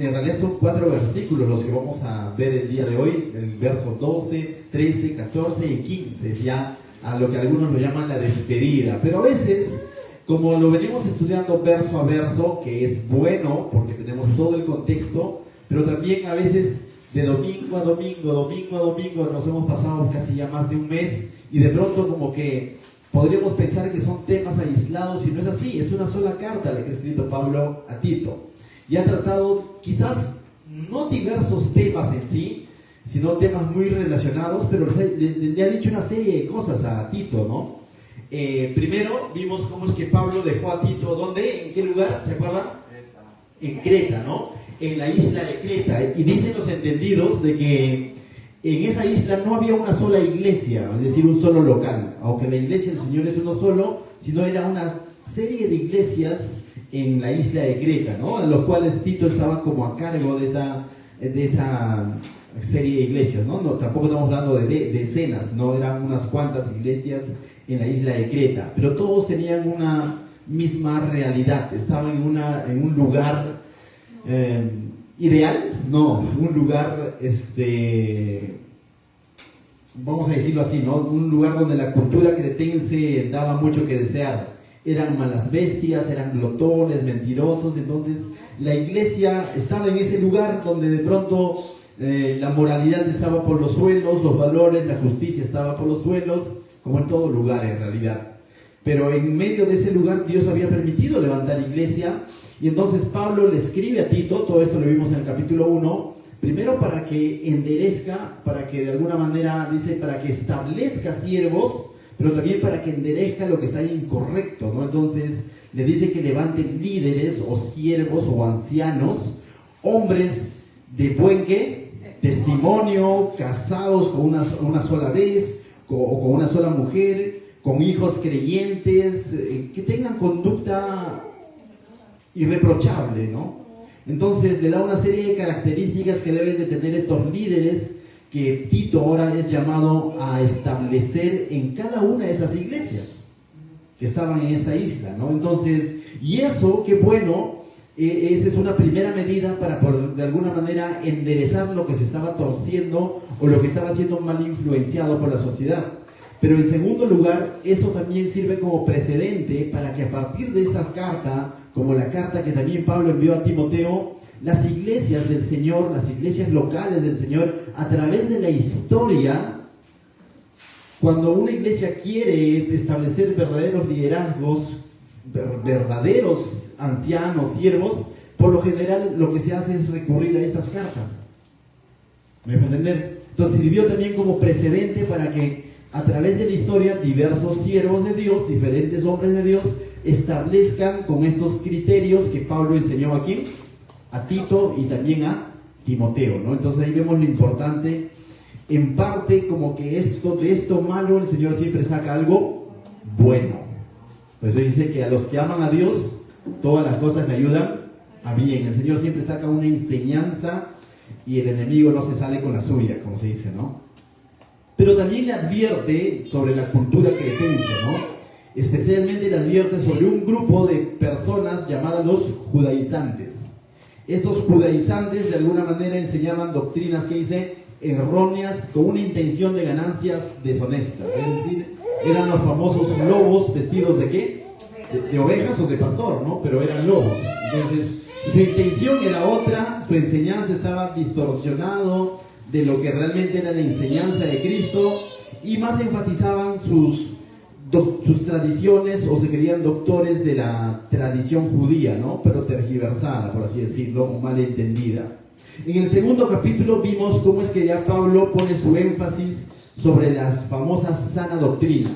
En realidad son 4 versículos los que vamos a ver el día de hoy, el verso 12, 13, 14 y 15, ya a lo que algunos lo llaman la despedida. Pero a veces, como lo venimos estudiando verso a verso, que es bueno porque tenemos todo el contexto, pero también a veces de domingo a domingo, domingo a domingo, nos hemos pasado casi ya más de un mes y de pronto como que podríamos pensar que son temas aislados y no es así, es una sola carta la que ha escrito Pablo a Tito. Y ha tratado quizás no diversos temas en sí, sino temas muy relacionados, pero le ha dicho una serie de cosas a Tito, ¿no? Primero vimos cómo es que Pablo dejó a Tito, ¿dónde? ¿En qué lugar? ¿Se acuerdan? En Creta, ¿no? En la isla de Creta. Y dicen los entendidos de que en esa isla no había una sola iglesia, es decir, un solo local. Aunque la iglesia del Señor es uno solo, sino era una serie de iglesias en la isla de Creta, ¿no? En los cuales Tito estaba como a cargo de esa serie de iglesias, ¿no? Tampoco estamos hablando de decenas, no eran unas cuantas iglesias en la isla de Creta, pero todos tenían una misma realidad, estaban en un lugar ideal, no, un lugar, vamos a decirlo así, ¿no? Un lugar donde la cultura cretense daba mucho que desear. Eran malas bestias, eran glotones, mentirosos. Entonces la iglesia estaba en ese lugar donde de pronto la moralidad estaba por los suelos, los valores, la justicia estaba por los suelos, como en todo lugar en realidad. Pero en medio de ese lugar Dios había permitido levantar iglesia, y entonces Pablo le escribe a Tito, todo esto lo vimos en el capítulo 1, primero para que enderezca, para que de alguna manera, dice, para que establezca siervos, pero también para que enderezca lo que está incorrecto, ¿no? Entonces le dice que levanten líderes o siervos o ancianos, hombres de buen ¿qué? Testimonio, casados con una sola vez, o con una sola mujer, con hijos creyentes, que tengan conducta irreprochable, ¿no? Entonces le da una serie de características que deben de tener estos líderes que Tito ahora es llamado a establecer en cada una de esas iglesias que estaban en esta isla, ¿no? Entonces, y eso, qué bueno, esa es una primera medida para de alguna manera enderezar lo que se estaba torciendo o lo que estaba siendo mal influenciado por la sociedad. Pero en segundo lugar, eso también sirve como precedente para que a partir de esta carta, como la carta que también Pablo envió a Timoteo, las iglesias del Señor, las iglesias locales del Señor, a través de la historia, cuando una iglesia quiere establecer verdaderos liderazgos, verdaderos ancianos, siervos, por lo general lo que se hace es recurrir a estas cartas. ¿Me dejo entender? Entonces sirvió también como precedente para que a través de la historia diversos siervos de Dios, diferentes hombres de Dios, establezcan con estos criterios que Pablo enseñó aquí a Tito y también a Timoteo, ¿no? Entonces ahí vemos lo importante, en parte como que de esto malo el Señor siempre saca algo bueno. Por eso dice que a los que aman a Dios, todas las cosas le ayudan a bien. El Señor siempre saca una enseñanza y el enemigo no se sale con la suya, como se dice, ¿no? Pero también le advierte sobre la cultura cretense, ¿no? Especialmente le advierte sobre un grupo de personas llamadas los judaizantes. Estos judaizantes de alguna manera enseñaban doctrinas que dice erróneas con una intención de ganancias deshonestas. Es decir, eran los famosos lobos vestidos de ¿qué? De ovejas o de pastor, ¿no? Pero eran lobos. Entonces, su intención era otra, su enseñanza estaba distorsionado de lo que realmente era la enseñanza de Cristo, y más enfatizaban sus tradiciones, o se creían doctores de la tradición judía, ¿no? Pero tergiversada, por así decirlo, o mal entendida. En el segundo capítulo vimos cómo es que ya Pablo pone su énfasis sobre la famosa sana doctrina.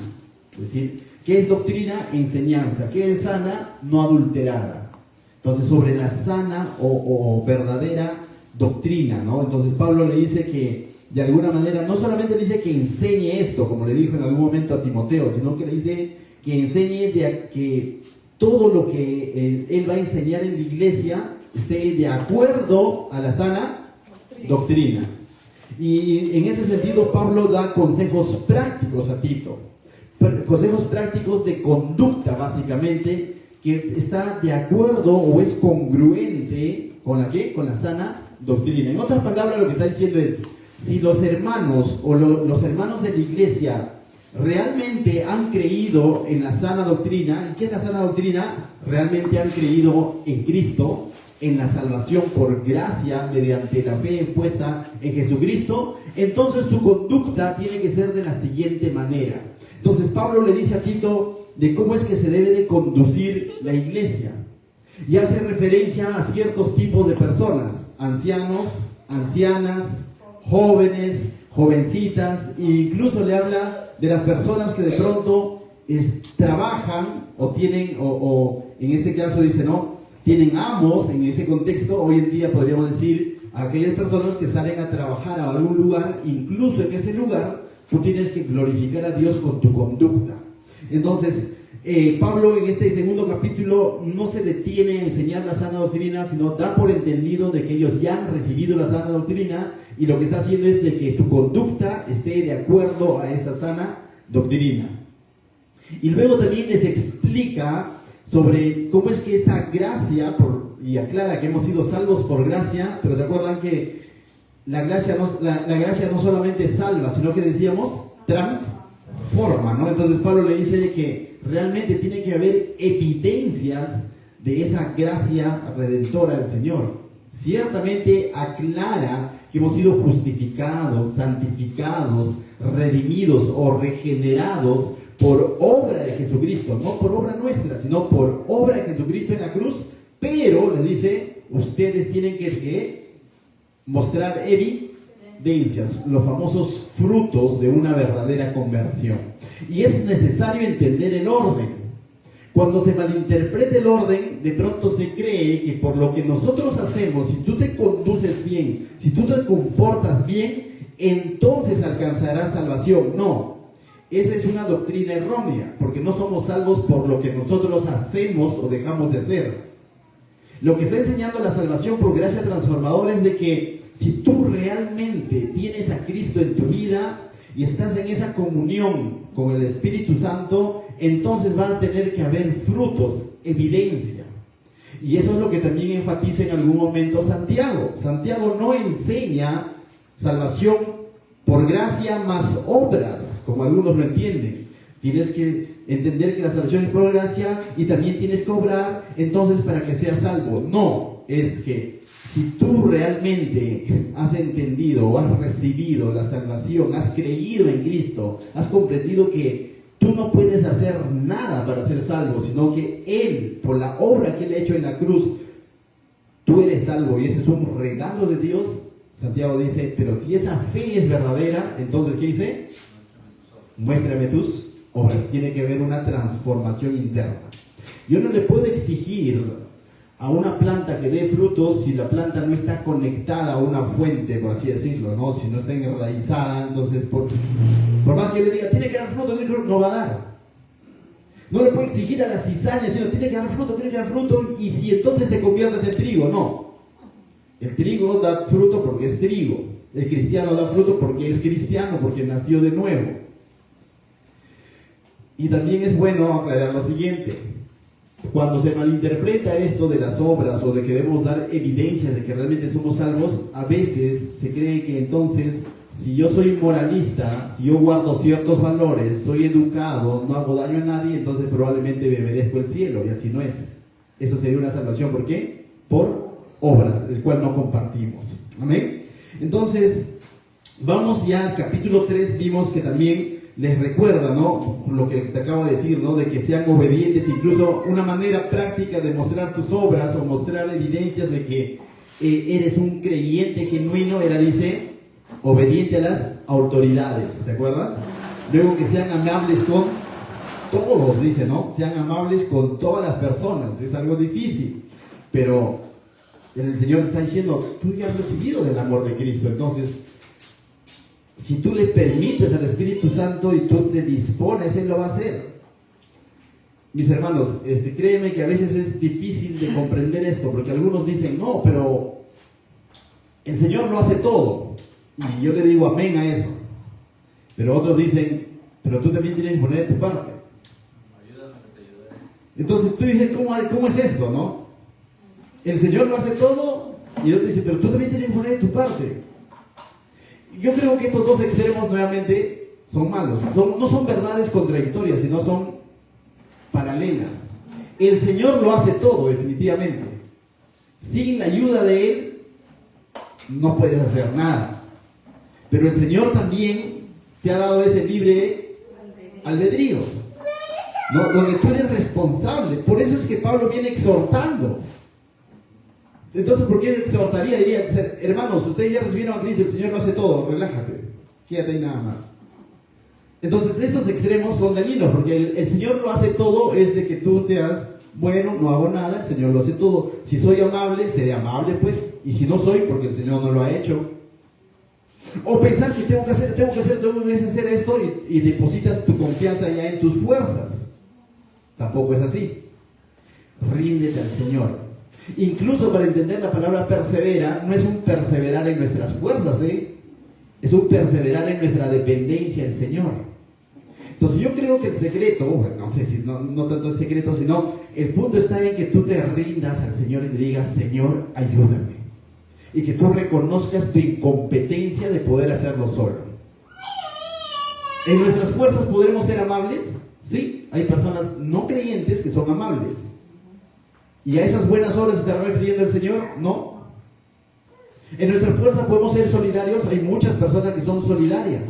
Es decir, ¿qué es doctrina? Enseñanza. ¿Qué es sana? No adulterada. Entonces, sobre la sana o verdadera doctrina, ¿no? Entonces Pablo le dice que de alguna manera, no solamente le dice que enseñe esto, como le dijo en algún momento a Timoteo, sino que le dice que enseñe que todo lo que él va a enseñar en la iglesia esté de acuerdo a la sana doctrina. Y en ese sentido Pablo da consejos prácticos a Tito, consejos prácticos de conducta básicamente, que está de acuerdo o es congruente ¿Con la qué? Con la sana doctrina. En otras palabras, lo que está diciendo es, si los hermanos o los hermanos de la iglesia realmente han creído en la sana doctrina, ¿y qué es la sana doctrina? Realmente han creído en Cristo, en la salvación por gracia mediante la fe puesta en Jesucristo, entonces su conducta tiene que ser de la siguiente manera. Entonces Pablo le dice a Tito de cómo es que se debe de conducir la iglesia, y hace referencia a ciertos tipos de personas: ancianos, ancianas, jóvenes, jovencitas, e incluso le habla de las personas que de pronto trabajan o tienen, o en este caso dice, ¿no?, tienen amos. En ese contexto, hoy en día podríamos decir a aquellas personas que salen a trabajar a algún lugar, incluso en ese lugar tú tienes que glorificar a Dios con tu conducta. Entonces, Pablo en este segundo capítulo no se detiene a enseñar la sana doctrina, sino da por entendido de que ellos ya han recibido la sana doctrina, y lo que está haciendo es de que su conducta esté de acuerdo a esa sana doctrina. Y luego también les explica sobre cómo es que esta gracia, y aclara que hemos sido salvos por gracia, pero ¿te acuerdan que la gracia no solamente salva, sino que decíamos transforma, ¿no? Entonces Pablo le dice que realmente tiene que haber evidencias de esa gracia redentora del Señor. Ciertamente aclara que hemos sido justificados, santificados, redimidos o regenerados por obra de Jesucristo, no por obra nuestra, sino por obra de Jesucristo en la cruz. Pero le dice, ustedes tienen que mostrar evidencias, los famosos frutos de una verdadera conversión. Y es necesario entender el orden. Cuando se malinterpreta el orden, de pronto se cree que por lo que nosotros hacemos, si tú te conduces bien, si tú te comportas bien, entonces alcanzarás salvación. No, esa es una doctrina errónea, porque no somos salvos por lo que nosotros hacemos o dejamos de hacer. Lo que está enseñando la salvación por gracia transformadora es de que si tú realmente tienes a Cristo en tu vida y estás en esa comunión con el Espíritu Santo, entonces van a tener que haber frutos, evidencia. Y eso es lo que también enfatiza en algún momento Santiago. Santiago no enseña salvación por gracia más obras, como algunos lo entienden. Tienes que entender que la salvación es por gracia y también tienes que obrar, entonces, para que seas salvo. No, es que si tú realmente has entendido o has recibido la salvación, has creído en Cristo, has comprendido que tú no puedes hacer nada para ser salvo, sino que Él, por la obra que Él ha hecho en la cruz, tú eres salvo, y ese es un regalo de Dios. Santiago dice, pero si esa fe es verdadera, entonces, ¿qué dice? Muéstrame tus obras. Tiene que haber una transformación interna. Yo no le puedo exigir a una planta que dé frutos si la planta no está conectada a una fuente, por así decirlo, ¿no? Si no está enraizada, entonces por más que le diga, tiene que dar fruto, no va a dar. No le puedo exigir a la cizaña, sino tiene que dar fruto, y si entonces te conviertes en trigo, no. El trigo da fruto porque es trigo. El cristiano da fruto porque es cristiano, porque nació de nuevo. Y también es bueno aclarar lo siguiente. Cuando se malinterpreta esto de las obras o de que debemos dar evidencias de que realmente somos salvos, a veces se cree que entonces, si yo soy moralista, si yo guardo ciertos valores, soy educado, no hago daño a nadie, entonces probablemente me merezco el cielo, y así no es. Eso sería una salvación, ¿por qué? Por obra, el cual no compartimos. Amén. Entonces, vamos ya al capítulo 3, vimos que también les recuerda, ¿no?, lo que te acabo de decir, ¿no?, de que sean obedientes. Incluso una manera práctica de mostrar tus obras o mostrar evidencias de que eres un creyente genuino era, dice, obediente a las autoridades, ¿te acuerdas? Luego que sean amables con todos, dice, ¿no? Sean amables con todas las personas. Es algo difícil, pero el Señor está diciendo, tú ya has recibido del amor de Cristo, entonces si tú le permites al Espíritu Santo y tú te dispones, Él lo va a hacer. Mis hermanos, créeme que a veces es difícil de comprender esto, porque algunos dicen, no, pero el Señor lo hace todo. Y yo le digo amén a eso. Pero otros dicen, pero tú también tienes que poner tu parte. Entonces tú dices, ¿cómo es esto, no? El Señor lo hace todo, Y otro dice, pero tú también tienes que poner de tu parte. Yo creo que estos dos extremos nuevamente son malos. No son verdades contradictorias, sino son paralelas. El Señor lo hace todo, definitivamente. Sin la ayuda de Él, no puedes hacer nada. Pero el Señor también te ha dado ese libre albedrío, ¿no? Donde tú eres responsable. Por eso es que Pablo viene exhortando. Entonces, ¿por qué exhortaría? Diría, hermanos, ustedes ya recibieron a Cristo, el Señor lo hace todo, relájate, quédate ahí nada más. Entonces, estos extremos son dañinos, porque el Señor lo hace todo, es de que tú te das, bueno, no hago nada, el Señor lo hace todo. Si soy amable, seré amable, pues, y si no soy, porque el Señor no lo ha hecho. O pensar que tengo que hacer esto y depositas tu confianza ya en tus fuerzas. Tampoco es así. Ríndete al Señor. Incluso para entender la palabra persevera, no es un perseverar en nuestras fuerzas, es un perseverar en nuestra dependencia del Señor. Entonces yo creo que el secreto, bueno, no sé si no tanto el secreto, sino el punto está en que tú te rindas al Señor y le digas, Señor, ayúdame. Y que tú reconozcas tu incompetencia de poder hacerlo solo. ¿En nuestras fuerzas podremos ser amables? Sí, hay personas no creyentes que son amables. ¿Y a esas buenas obras se estará refiriendo el Señor? No. En nuestra fuerza podemos ser solidarios. Hay muchas personas que son solidarias.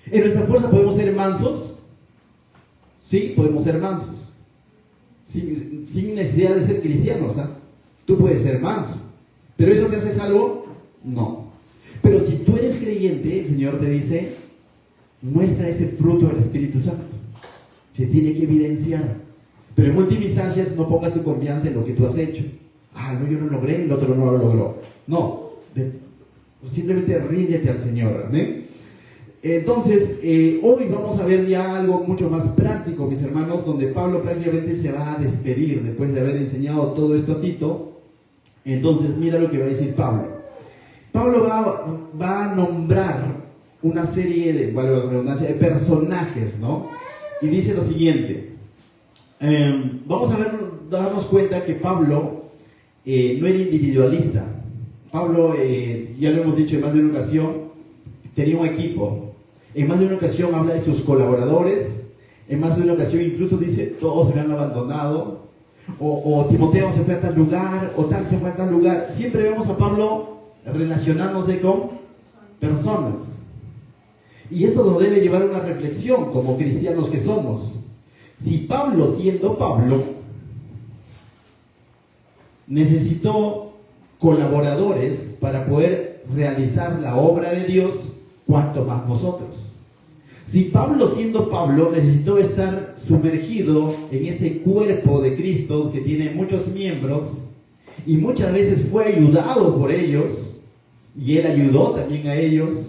En nuestra fuerza podemos ser mansos. Sí, podemos ser mansos. Sin necesidad de ser cristianos. Tú puedes ser manso. ¿Pero eso te hace salvo? No. Pero si tú eres creyente, el Señor te dice, muestra ese fruto del Espíritu Santo. Se tiene que evidenciar. Pero en última instancia no pongas tu confianza en lo que tú has hecho. No, yo lo logré, el otro no lo logró. No, simplemente ríndete al Señor. ¿Amén? Entonces, hoy vamos a ver ya algo mucho más práctico, mis hermanos, donde Pablo prácticamente se va a despedir después de haber enseñado todo esto a Tito. Entonces, mira lo que va a decir Pablo. Pablo va a nombrar una serie de personajes, ¿no? Y dice lo siguiente. Vamos a darnos cuenta que Pablo no era individualista. Pablo, ya lo hemos dicho en más de una ocasión, tenía un equipo. En más de una ocasión habla de sus colaboradores. En más de una ocasión incluso dice, todos me han abandonado. O Timoteo se fue a tal lugar, o tal se fue a tal lugar. Siempre vemos a Pablo relacionándose con personas. Y esto nos debe llevar a una reflexión como cristianos que somos. Si Pablo, siendo Pablo, necesitó colaboradores para poder realizar la obra de Dios, ¿cuánto más nosotros? Si Pablo, siendo Pablo, necesitó estar sumergido en ese cuerpo de Cristo que tiene muchos miembros y muchas veces fue ayudado por ellos y él ayudó también a ellos,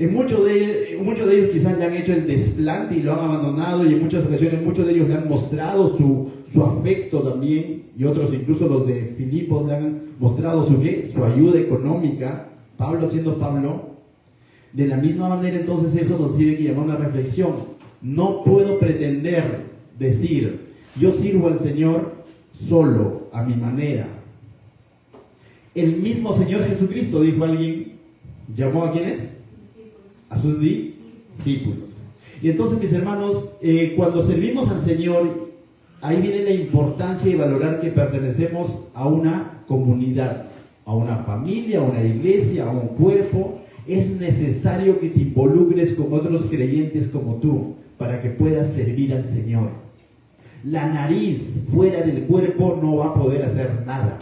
muchos de ellos quizás ya han hecho el desplante y lo han abandonado, y en muchas ocasiones muchos de ellos le han mostrado su afecto también, y otros, incluso los de Filipos, le han mostrado su ayuda económica. Pablo, siendo Pablo, de la misma manera, entonces eso nos tiene que llamar a una reflexión. No puedo pretender decir, yo sirvo al Señor solo, a mi manera. El mismo Señor Jesucristo, dijo alguien, ¿llamó a quiénes? A sus discípulos. Y entonces, mis hermanos, cuando servimos al Señor, ahí viene la importancia de valorar que pertenecemos a una comunidad, a una familia, a una iglesia, a un cuerpo. Es necesario que te involucres con otros creyentes como tú para que puedas servir al Señor. La nariz fuera del cuerpo no va a poder hacer nada,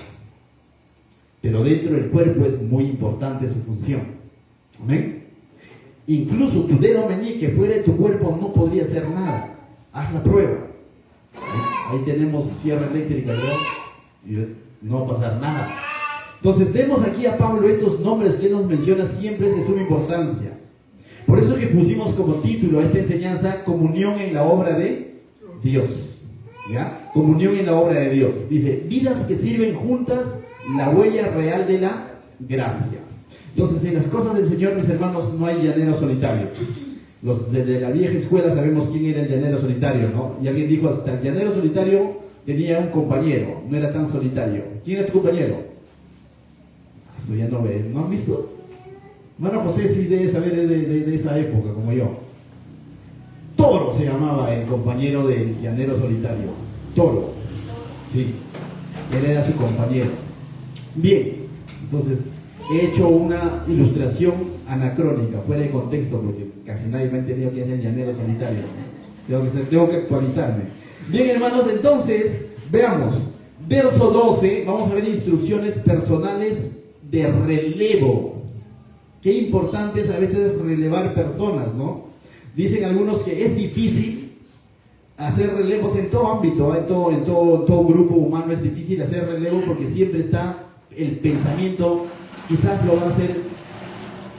pero dentro del cuerpo es muy importante su función. ¿Amén? Incluso tu dedo meñique fuera de tu cuerpo no podría hacer nada. Haz la prueba. Ahí tenemos sierra eléctrica, ¿no? Y no va a pasar nada. Entonces vemos aquí a Pablo estos nombres que él nos menciona siempre es de suma importancia. Por eso que pusimos como título a esta enseñanza, comunión en la obra de Dios. ¿Ya? Comunión en la obra de Dios. Dice, vidas que sirven juntas la huella real de la gracia. Entonces, en las cosas del Señor, mis hermanos, no hay llanero solitario. Desde la vieja escuela sabemos quién era el llanero solitario, ¿no? Y alguien dijo, hasta el llanero solitario tenía un compañero, no era tan solitario. ¿Quién era tu compañero? Eso ya no ve, ¿no han visto? Bueno, José sí debe saber de esa época, como yo. Toro se llamaba el compañero del llanero solitario. Toro. Sí. Él era su compañero. Bien. Entonces, he hecho una ilustración anacrónica, fuera de contexto, porque casi nadie me ha entendido quién es el llanero solitario. Tengo que actualizarme. Bien, hermanos, entonces, veamos. Verso 12, vamos a ver instrucciones personales de relevo. Qué importante es a veces relevar personas, ¿no? Dicen algunos que es difícil hacer relevos en todo ámbito, en todo grupo humano es difícil hacer relevo porque siempre está el pensamiento, quizás lo va a hacer,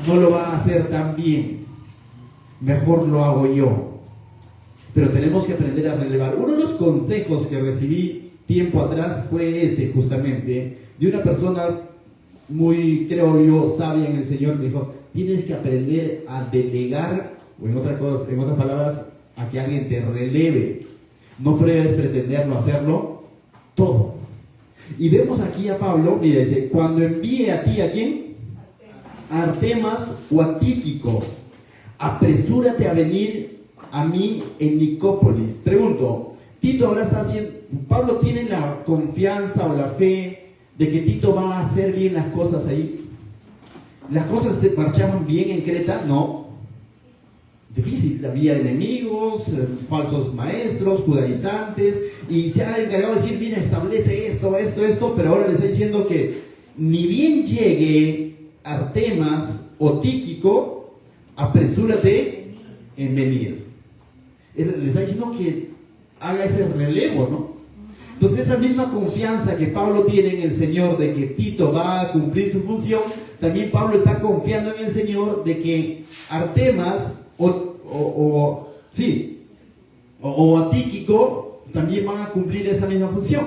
no lo va a hacer tan bien, mejor lo hago yo. Pero tenemos que aprender a relevar. Uno de los consejos que recibí tiempo atrás fue ese, justamente, de una persona muy, creo yo, sabia en el Señor. Me dijo, tienes que aprender a delegar, o en otras palabras, a que alguien te releve. No puedes pretenderlo hacerlo todo. Y vemos aquí a Pablo, mira, dice, cuando envíe a ti, ¿a quién? A Artemas o a Tíquico, apresúrate a venir a mí en Nicópolis. Pregunto, Tito ahora está haciendo, Pablo tiene la confianza o la fe de que Tito va a hacer bien las cosas ahí. ¿Las cosas te marchaban bien en Creta? No. Difícil, había enemigos, falsos maestros, judaizantes, y se ha encargado de decir, mira, establece esto, pero ahora le está diciendo que ni bien llegue Artemas o Tíquico, apresúrate en venir. Le está diciendo que haga ese relevo, ¿no? Entonces esa misma confianza que Pablo tiene en el Señor de que Tito va a cumplir su función, también Pablo está confiando en el Señor de que Artemas o a Tíquico también van a cumplir esa misma función.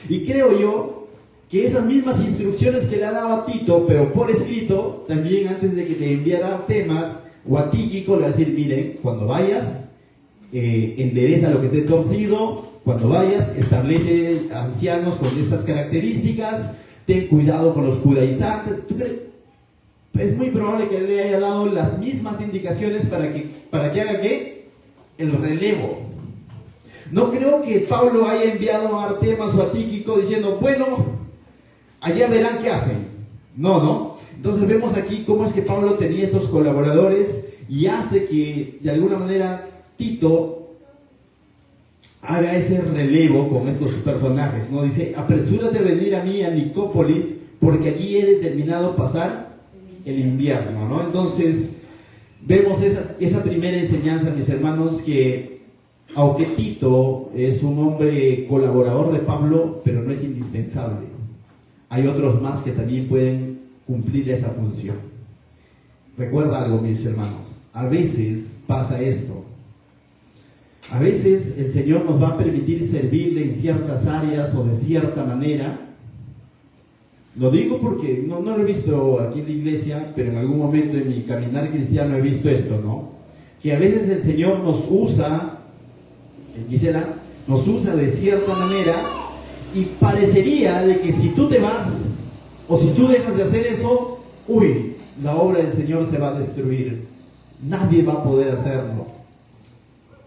Y creo yo que esas mismas instrucciones que le ha dado a Tito, pero por escrito, también antes de que te enviara a Artemas o a Tíquico, le va a decir, miren, cuando vayas, endereza lo que esté torcido. Cuando vayas, establece ancianos con estas características, ten cuidado con los judaizantes. Es muy probable que le haya dado las mismas indicaciones para que haga ¿qué? El relevo. No creo que Pablo haya enviado a Artemas o a Tíquico diciendo, bueno, allá verán qué hacen. No. Entonces vemos aquí cómo es que Pablo tenía estos colaboradores y hace que de alguna manera Tito haga ese relevo con estos personajes, ¿no? Dice, apresúrate a venir a mí a Nicópolis, porque allí he determinado pasar el invierno, ¿no? Entonces, vemos esa primera enseñanza, mis hermanos, que aunque Tito es un hombre colaborador de Pablo, pero no es indispensable. Hay otros más que también pueden cumplir esa función. Recuerda algo, mis hermanos, a veces pasa esto. A veces el Señor nos va a permitir servirle en ciertas áreas o de cierta manera. Lo digo porque no lo he visto aquí en la iglesia, pero en algún momento en mi caminar cristiano he visto esto, ¿no? Que a veces el Señor nos usa, Gisela, nos usa de cierta manera y parecería de que si tú te vas o si tú dejas de hacer eso, la obra del Señor se va a destruir. Nadie va a poder hacerlo.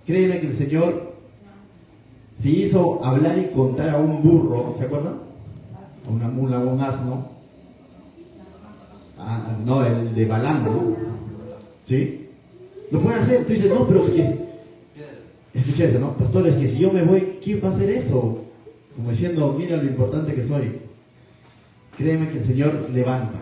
Créeme que el Señor se hizo hablar y contar a un burro, ¿se acuerdan? A una mula, a un asno. No, el de Balaam, ¿no? ¿Sí? Lo puede hacer. Tú dices, no, pero es que... Escucha eso, ¿no? Pastores, que si yo me voy, ¿quién va a hacer eso? Como diciendo, mira lo importante que soy. Créeme que el Señor levanta.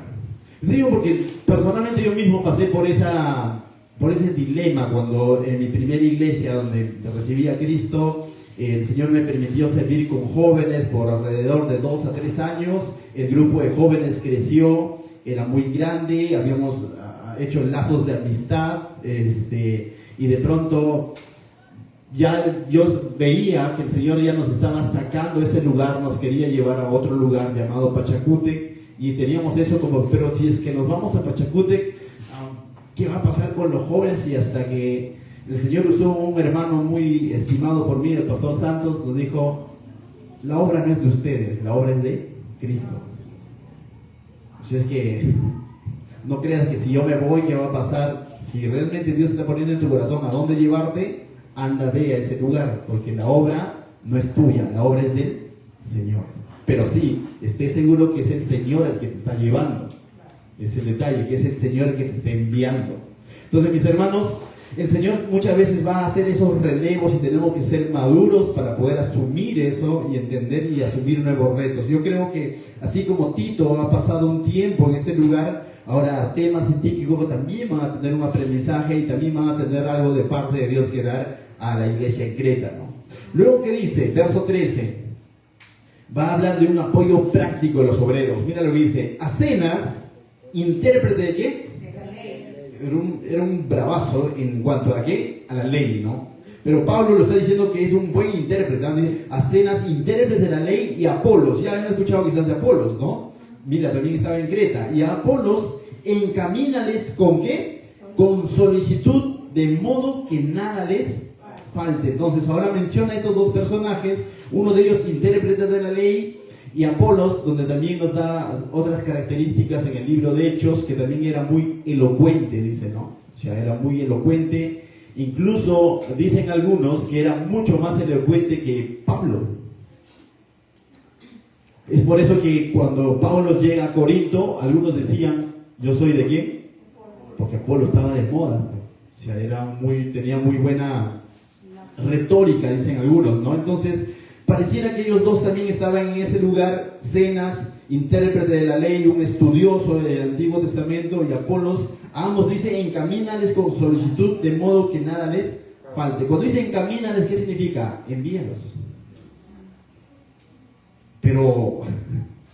Digo porque personalmente yo mismo pasé por ese dilema cuando en mi primera iglesia donde recibí a Cristo, el Señor me permitió servir con jóvenes por alrededor de 2 a 3 años. El grupo de jóvenes creció, era muy grande, habíamos hecho lazos de amistad, y de pronto ya yo veía que el Señor ya nos estaba sacando de ese lugar, nos quería llevar a otro lugar llamado Pachacútec, y teníamos eso como, pero si es que nos vamos a Pachacútec, ¿qué va a pasar con los jóvenes? Y hasta que el Señor usó un hermano muy estimado por mí, el pastor Santos, nos dijo, la obra no es de ustedes, la obra es de Cristo. Así es que no creas que si yo me voy, ¿qué va a pasar? Si realmente Dios está poniendo en tu corazón a dónde llevarte, anda, ve a ese lugar, porque la obra no es tuya, la obra es del Señor. Pero sí, esté seguro que es el Señor el que te está llevando. Es el detalle, que es el Señor el que te está enviando. Entonces, mis hermanos, el Señor muchas veces va a hacer esos relevos y tenemos que ser maduros para poder asumir eso y entender y asumir nuevos retos. Yo creo que así como Tito ha pasado un tiempo en este lugar, ahora Artemas y Tíquico también van a tener un aprendizaje y también van a tener algo de parte de Dios que dar a la iglesia en Creta, ¿no? Luego, ¿qué dice? Verso 13. Va a hablar de un apoyo práctico de los obreros. Mira lo que dice. Acenas, intérprete de qué? Era un bravazo en cuanto a qué, a la ley, ¿no? Pero Pablo lo está diciendo que es un buen intérprete, ¿no? Dice, Acenas, intérprete de la ley, y Apolos. Ya han escuchado quizás de Apolos, ¿no? Mira, también estaba en Creta. Y a Apolos, encamínales ¿con qué? Con solicitud, de modo que nada les falte. Entonces ahora menciona a estos dos personajes, uno de ellos intérprete de la ley, y Apolos, donde también nos da otras características en el libro de Hechos, que también era muy elocuente, dice, ¿no? O sea, era muy elocuente. Incluso dicen algunos que era mucho más elocuente que Pablo. Es por eso que cuando Pablo llega a Corinto, algunos decían, ¿yo soy de quién? Porque Apolo estaba de moda. O sea, tenía muy buena retórica, dicen algunos, ¿no? Entonces, pareciera que ellos dos también estaban en ese lugar. Zenas, intérprete de la ley, un estudioso del Antiguo Testamento, y Apolos, ambos dice, encamínales con solicitud, de modo que nada les falte. Cuando dice encamínales, ¿qué significa? Envíalos. Pero,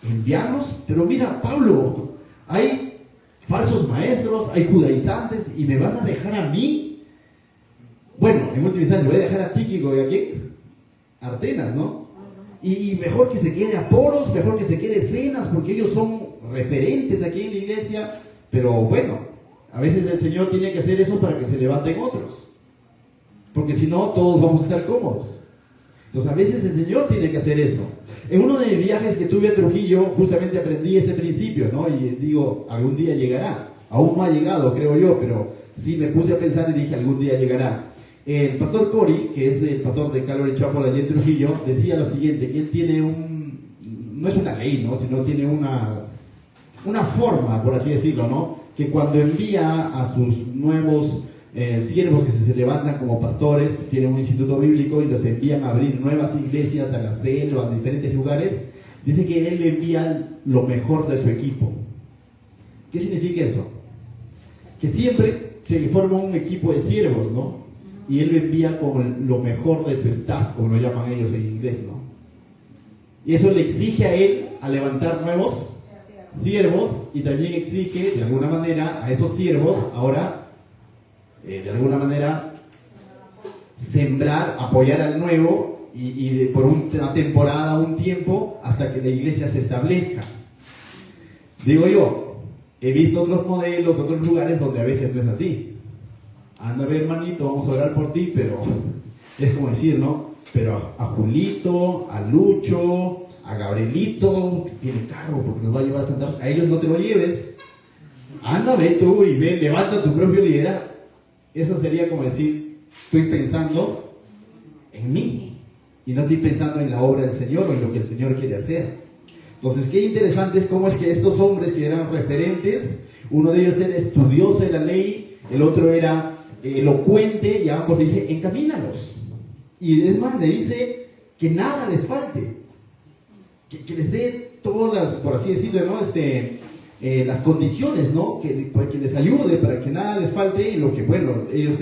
enviarlos, pero mira, Pablo, hay falsos maestros, hay judaizantes, y me vas a dejar a mí. Bueno, en última instancia, voy a dejar a Tíquico y a quién? Artenas, ¿no? Y mejor que se quede Apolos, mejor que se quede Zenas, porque ellos son referentes aquí en la iglesia. Pero bueno, a veces el Señor tiene que hacer eso para que se levanten otros, porque si no, todos vamos a estar cómodos. Entonces a veces el Señor tiene que hacer eso. En uno de mis viajes que tuve a Trujillo, justamente aprendí ese principio, ¿no? Y digo, algún día llegará. Aún no ha llegado, creo yo, pero sí me puse a pensar y dije, algún día llegará. El pastor Cory, que es el pastor de Calvary Chapel allí en Trujillo, decía lo siguiente, que él tiene no es una ley, ¿no? Sino tiene una forma, por así decirlo, ¿no? Que cuando envía a sus nuevos siervos que se levantan como pastores, tienen un instituto bíblico y los envían a abrir nuevas iglesias a la CEL o a diferentes lugares, dice que él envía lo mejor de su equipo. ¿Qué significa eso? Que siempre se forma un equipo de siervos, ¿no? Y él lo envía con lo mejor de su staff, como lo llaman ellos en inglés, ¿no? Y eso le exige a él a levantar nuevos siervos, y también exige de alguna manera a esos siervos ahora de alguna manera sembrar, apoyar al nuevo y por una temporada, un tiempo, hasta que la iglesia se establezca. Digo yo, he visto otros modelos, otros lugares donde a veces no es así. Anda a ver, hermanito, vamos a orar por ti, pero es como decir, ¿no? Pero a Julito, a Lucho, a Gabrielito, que tiene carro porque nos va a llevar a Santa Rosa, a ellos no te lo lleves. Anda, ve tú y ve, levanta tu propio liderazgo. Eso sería como decir, estoy pensando en mí y no estoy pensando en la obra del Señor o en lo que el Señor quiere hacer. Entonces, qué interesante es cómo es que estos hombres que eran referentes, uno de ellos era estudioso de la ley, el otro era elocuente, y ambos dice, encamínalos. Y es más, le dice que nada les falte, que les dé todas las, por así decirlo, ¿no? Las condiciones, ¿no? Que les ayude para que nada les falte, y lo que, bueno, ellos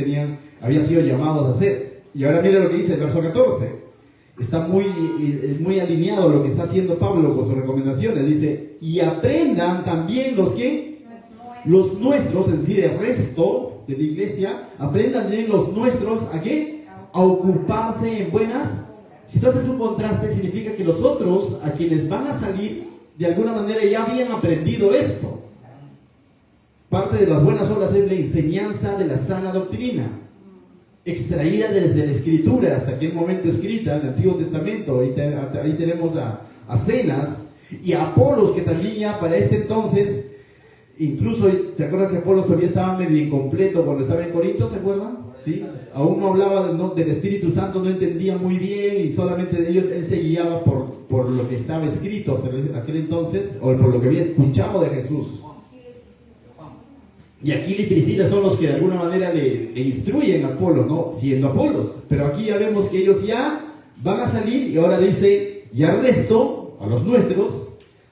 habían sido llamados a hacer. Y ahora mira lo que dice el verso 14. Está muy alineado lo que está haciendo Pablo con sus recomendaciones. Dice, y aprendan también los nuestros, es decir, el resto de la iglesia, aprendan también los nuestros, ¿a qué? A ocuparse en buenas. Si tú haces un contraste, significa que los otros, a quienes van a salir, de alguna manera ya habían aprendido esto. Parte de las buenas obras es la enseñanza de la sana doctrina, extraída desde la Escritura, hasta aquel momento escrita en el Antiguo Testamento. Ahí tenemos a Zenas. Y Apolos, que también ya para este entonces, incluso, ¿te acuerdas que Apolos todavía estaba medio incompleto cuando estaba en Corinto? ¿Se acuerdan? ¿Sí? Aún no hablaba del Espíritu Santo, no entendía muy bien y solamente él se guiaba por lo que estaba escrito hasta aquel entonces, o por lo que había escuchado de Jesús. Y Aquila y Priscila son los que de alguna manera le instruyen a Apolo, ¿no? Siendo Apolos. Pero aquí ya vemos que ellos ya van a salir y ahora dice, y al resto, a los nuestros,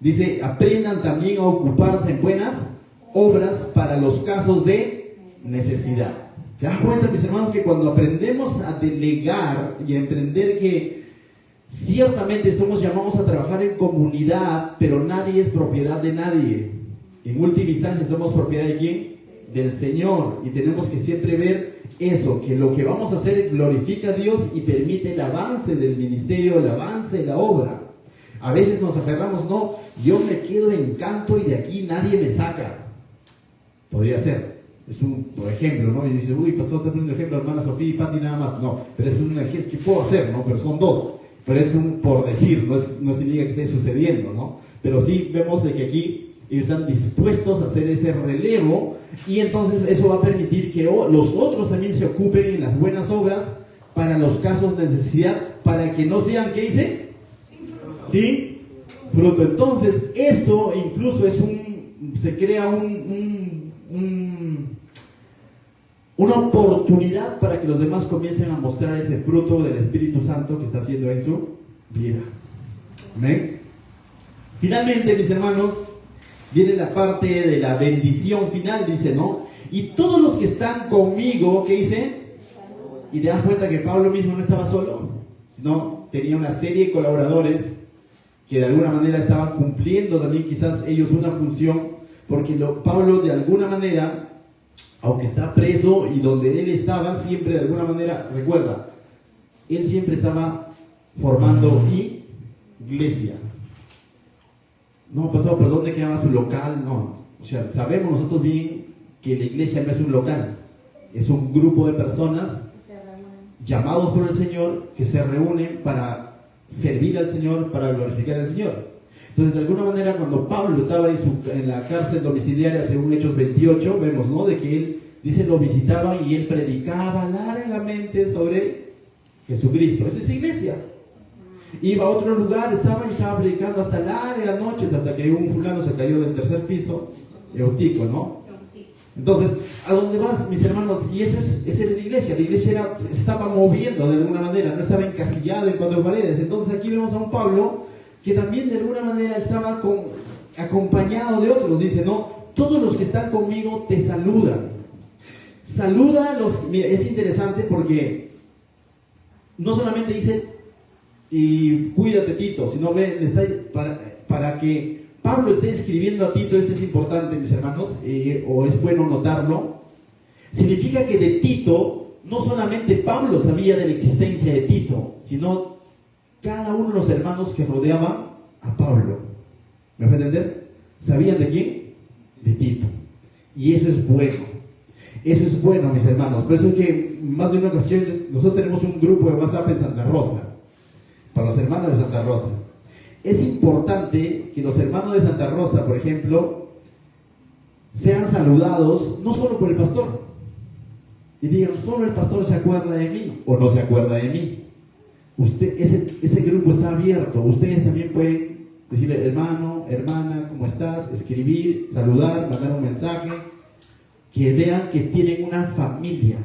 dice, aprendan también a ocuparse en buenas obras para los casos de necesidad. ¿Se dan cuenta, mis hermanos, que cuando aprendemos a delegar y a emprender que ciertamente somos llamados a trabajar en comunidad, pero nadie es propiedad de nadie? En última instancia, ¿somos propiedad de quién? Del Señor. Y tenemos que siempre ver eso, que lo que vamos a hacer glorifica a Dios y permite el avance del ministerio, el avance de la obra. A veces nos aferramos, no, yo me quedo en canto y de aquí nadie me saca. Podría ser. Es un ejemplo, ¿no? Y dice, uy, pastor, está poniendo un ejemplo, hermana Sofía y Pati nada más. No, pero es un ejemplo que puedo hacer, ¿no? Pero son dos. Pero es un por decir, no significa que esté sucediendo, ¿no? Pero sí vemos de que aquí ellos están dispuestos a hacer ese relevo y entonces eso va a permitir que los otros también se ocupen en las buenas obras para los casos de necesidad, para que no sean, ¿qué dice? ¿Sí? Fruto. Entonces, eso incluso es se crea una oportunidad para que los demás comiencen a mostrar ese fruto del Espíritu Santo que está haciendo en su vida. ¿Amén? Finalmente, mis hermanos, viene la parte de la bendición final, dice, ¿no? Y todos los que están conmigo, ¿qué dice? Y te das cuenta que Pablo mismo no estaba solo, sino tenía una serie de colaboradores que de alguna manera estaban cumpliendo también quizás ellos una función, porque Pablo de alguna manera, aunque está preso y donde él estaba, siempre de alguna manera, recuerda, él siempre estaba formando iglesia. No, pastor, ¿pero dónde quedaba su local? No, o sea, sabemos nosotros bien que la iglesia no es un local, es un grupo de personas llamados por el Señor que se reúnen para servir al Señor, para glorificar al Señor. Entonces, de alguna manera, cuando Pablo estaba en la cárcel domiciliaria, según Hechos 28, vemos, ¿no?, de que él, dice, lo visitaban y él predicaba largamente sobre Jesucristo. Esa es iglesia. Iba a otro lugar, estaba predicando hasta largas noches, hasta que un fulano se cayó del tercer piso, Eutico, ¿no? Entonces, ¿a dónde vas, mis hermanos? Y esa era la iglesia. La iglesia se estaba moviendo de alguna manera, no estaba encasillada en cuatro paredes. Entonces aquí vemos a un Pablo que también de alguna manera estaba acompañado de otros. Dice, no, todos los que están conmigo te saludan. Saluda a los... Mira, es interesante porque no solamente dice, y cuídate Tito, sino para que Pablo esté escribiendo a Tito, esto es importante, mis hermanos, o es bueno notarlo, significa que de Tito, no solamente Pablo sabía de la existencia de Tito, sino cada uno de los hermanos que rodeaban a Pablo. ¿Me va a entender? ¿Sabían de quién? De Tito. Y eso es bueno. Eso es bueno, mis hermanos. Por eso es que más de una ocasión nosotros tenemos un grupo de WhatsApp en Santa Rosa, para los hermanos de Santa Rosa. Es importante que los hermanos de Santa Rosa, por ejemplo, sean saludados no solo por el pastor y digan, solo el pastor se acuerda de mí o no se acuerda de mí. Ese grupo está abierto. Ustedes también pueden decirle, hermano, hermana, ¿cómo estás? Escribir, saludar, mandar un mensaje, que vean que tienen una familia.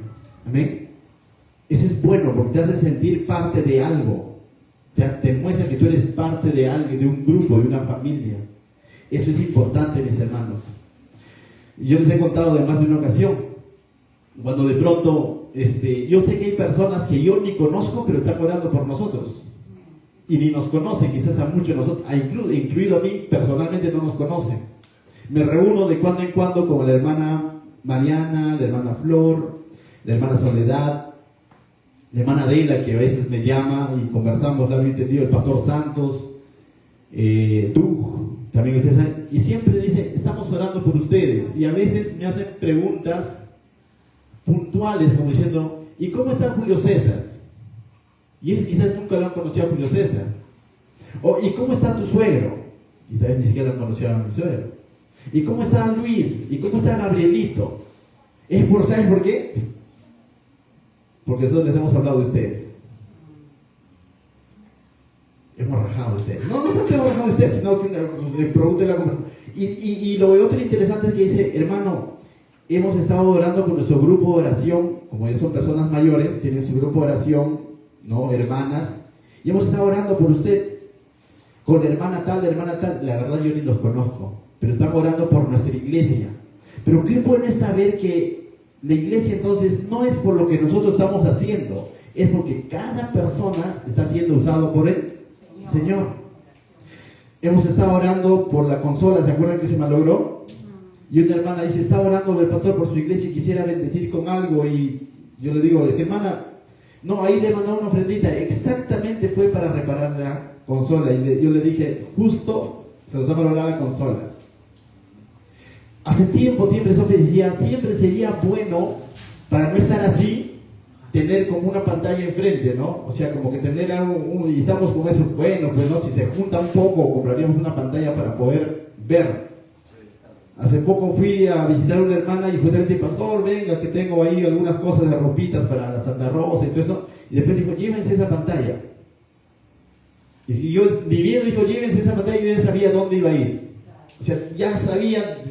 Amén. Eso es bueno porque te hace sentir parte de algo. Te muestra que tú eres parte de alguien, de un grupo, de una familia. Eso es importante, mis hermanos. Yo les he contado de más de una ocasión, cuando de pronto, yo sé que hay personas que yo ni conozco, pero están orando por nosotros. Y ni nos conocen, quizás a muchos de nosotros, incluido a mí, personalmente no nos conocen. Me reúno de cuando en cuando con la hermana Mariana, la hermana Flor, la hermana Soledad, la hermana Adela, que a veces me llama y conversamos, largo y entendido, el pastor Santos, tú, también ustedes saben, y siempre dice, estamos orando por ustedes, y a veces me hacen preguntas puntuales, como diciendo, ¿y cómo está Julio César? Y ellos quizás nunca lo han conocido a Julio César. ¿Y cómo está tu suegro? Y tal vez ni siquiera la conocía a mi suegro. ¿Y cómo está Luis? ¿Y cómo está Gabrielito? ¿Sabes por qué? Porque nosotros les hemos hablado de ustedes. Hemos rajado de ustedes. No te hemos rajado de ustedes, sino que pregúntele la conversación. Y lo otro interesante es que dice, hermano, hemos estado orando con nuestro grupo de oración, como ya son personas mayores, tienen su grupo de oración, ¿no? Hermanas, y hemos estado orando por usted, con la hermana tal, la verdad yo ni los conozco, pero están orando por nuestra iglesia. Pero qué bueno es saber que la iglesia entonces no es por lo que nosotros estamos haciendo, es porque cada persona está siendo usado por el Señor. Hemos estado orando por la consola, ¿se acuerdan que se malogró? Y una hermana dice, está orando el pastor por su iglesia y quisiera bendecir con algo. Y yo le digo, hermana, no, ahí le mandó una ofrendita. Exactamente fue para reparar la consola. Y yo le dije, justo se nos ha malogrado la consola. Hace tiempo siempre Sofía decía, siempre sería bueno, para no estar así, tener como una pantalla enfrente, ¿no? O sea, como que tener algo, y estamos con eso, bueno, pues no, si se junta un poco, compraríamos una pantalla para poder ver. Hace poco fui a visitar a una hermana y justamente, pastor, venga, que tengo ahí algunas cosas de ropitas para la Santa Rosa y todo eso, y después dijo, llévense esa pantalla. Y yo, ni bien dijo, llévense esa pantalla, yo ya sabía dónde iba a ir. O sea, ya sabía,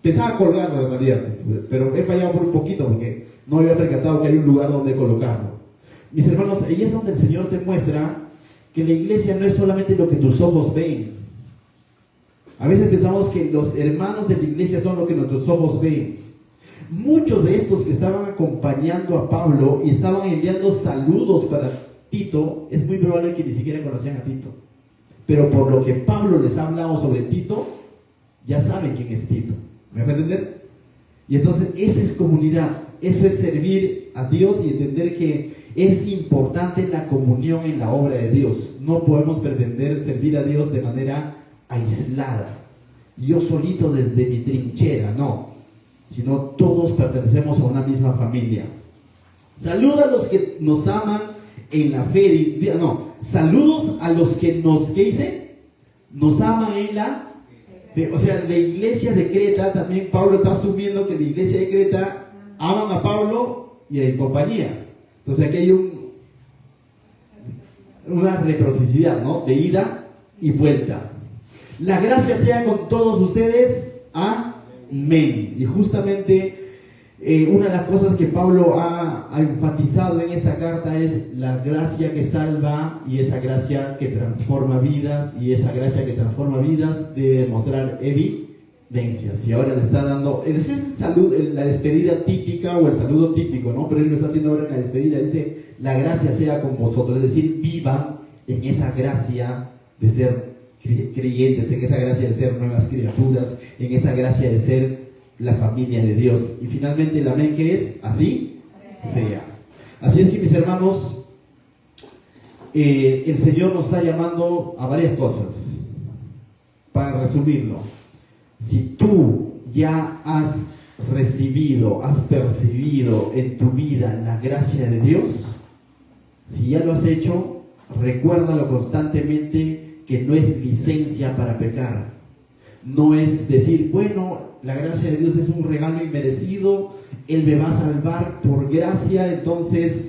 pensaba colgarlo en realidad, pero he fallado por un poquito porque no había percatado que hay un lugar donde colocarlo. Mis hermanos, ahí es donde el Señor te muestra que la iglesia no es solamente lo que tus ojos ven. A veces pensamos que los hermanos de la iglesia son lo que nuestros ojos ven. Muchos de estos que estaban acompañando a Pablo y estaban enviando saludos para Tito, es muy probable que ni siquiera conocían a Tito. Pero por lo que Pablo les ha hablado sobre Tito, ya saben quién es Tito. ¿Me va a entender? Y entonces esa es comunidad, eso es servir a Dios y entender que es importante la comunión en la obra de Dios. No podemos pretender servir a Dios de manera aislada, yo solito desde mi trinchera, no, sino todos pertenecemos a una misma familia. Saluda a los que nos aman en la fe, saludos a los que nos, ¿qué dice? Nos aman en la fe. O sea, la iglesia de Creta, también Pablo está asumiendo que la iglesia de Creta aman a Pablo y a compañía. Entonces aquí hay una reciprocidad, ¿no? De ida y vuelta. La gracia sea con todos ustedes. Amén. Y justamente una de las cosas que Pablo ha enfatizado en esta carta es la gracia que salva y esa gracia que transforma vidas. Y esa gracia que transforma vidas debe mostrar evidencias. Y ahora le está dando, es la despedida típica o el saludo típico, ¿no? Pero él lo está haciendo ahora en la despedida. Dice, la gracia sea con vosotros. Es decir, vivan en esa gracia de ser creyentes, en esa gracia de ser nuevas criaturas, en esa gracia de ser la familia de Dios. Y finalmente el amén, que es así sea. Así es que, mis hermanos, el Señor nos está llamando a varias cosas. Para resumirlo, si tú ya has recibido, has percibido en tu vida la gracia de Dios, si ya lo has hecho, recuérdalo constantemente, que no es licencia para pecar. No es decir, bueno, la gracia de Dios es un regalo inmerecido, Él me va a salvar por gracia, entonces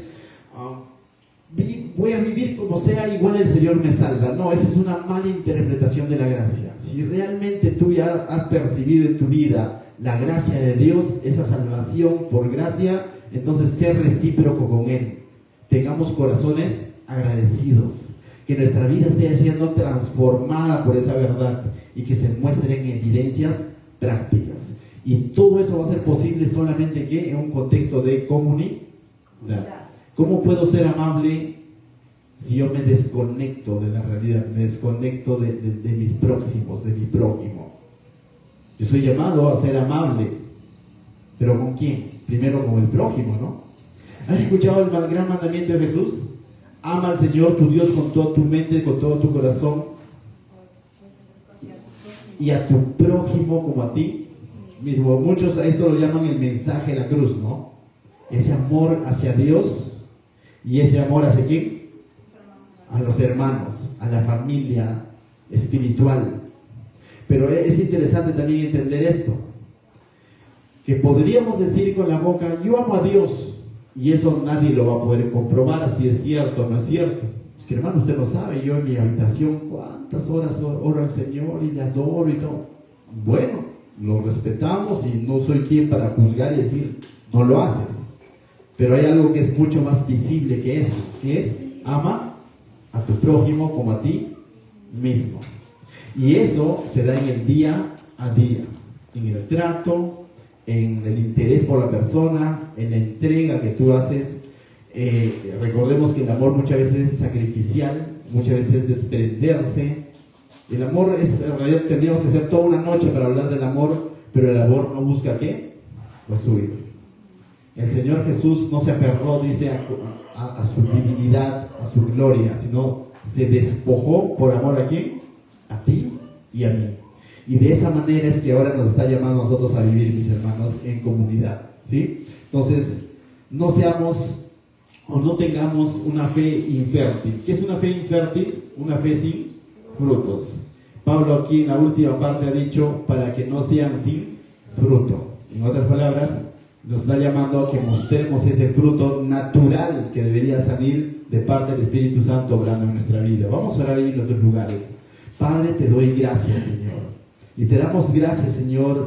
voy a vivir como sea, igual el Señor me salva. No, esa es una mala interpretación de la gracia. Si realmente tú ya has percibido en tu vida la gracia de Dios, esa salvación por gracia, entonces sé recíproco con Él. Tengamos corazones agradecidos. Que nuestra vida esté siendo transformada por esa verdad y que se muestren evidencias prácticas. Y todo eso va a ser posible solamente que en un contexto de comunidad. ¿Cómo puedo ser amable si yo me desconecto de la realidad, me desconecto de mis próximos, de mi prójimo? Yo soy llamado a ser amable, pero ¿con quién? Primero con el prójimo, ¿no? ¿Han escuchado el gran mandamiento de Jesús? Ama al Señor tu Dios con toda tu mente, con todo tu corazón, y a tu prójimo como a ti mismo. Muchos a esto lo llaman el mensaje de la cruz, ¿no? Ese amor hacia Dios y ese amor hacia ¿quién? A los hermanos, a la familia espiritual. Pero es interesante también entender esto, que podríamos decir con la boca, yo amo a Dios, y eso nadie lo va a poder comprobar si es cierto o no es cierto. Es que hermano, usted no sabe, yo en mi habitación cuántas horas oro al Señor y le adoro y todo. Bueno, lo respetamos y no soy quien para juzgar y decir, no lo haces. Pero hay algo que es mucho más visible que eso, que es, ama a tu prójimo como a ti mismo. Y eso se da en el día a día, en el trato, en el interés por la persona, en la entrega que tú haces. Recordemos que el amor muchas veces es sacrificial, muchas veces es desprenderse. El amor es, en realidad tendríamos que hacer toda una noche para hablar del amor, pero el amor no busca ¿qué? Lo suyo. El Señor Jesús no se aferró, dice, a su divinidad, a su gloria, sino se despojó por amor a ¿quién? A ti y a mí. Y de esa manera es que ahora nos está llamando a nosotros a vivir, mis hermanos, en comunidad, ¿sí? Entonces, no seamos o no tengamos una fe infértil. ¿Qué es una fe infértil? Una fe sin frutos. Pablo aquí en la última parte ha dicho, para que no sean sin fruto. En otras palabras, nos está llamando a que mostremos ese fruto natural que debería salir de parte del Espíritu Santo obrando en nuestra vida. Vamos a orar ahí en otros lugares. Padre, te doy gracias, Señor. Y te damos gracias, Señor,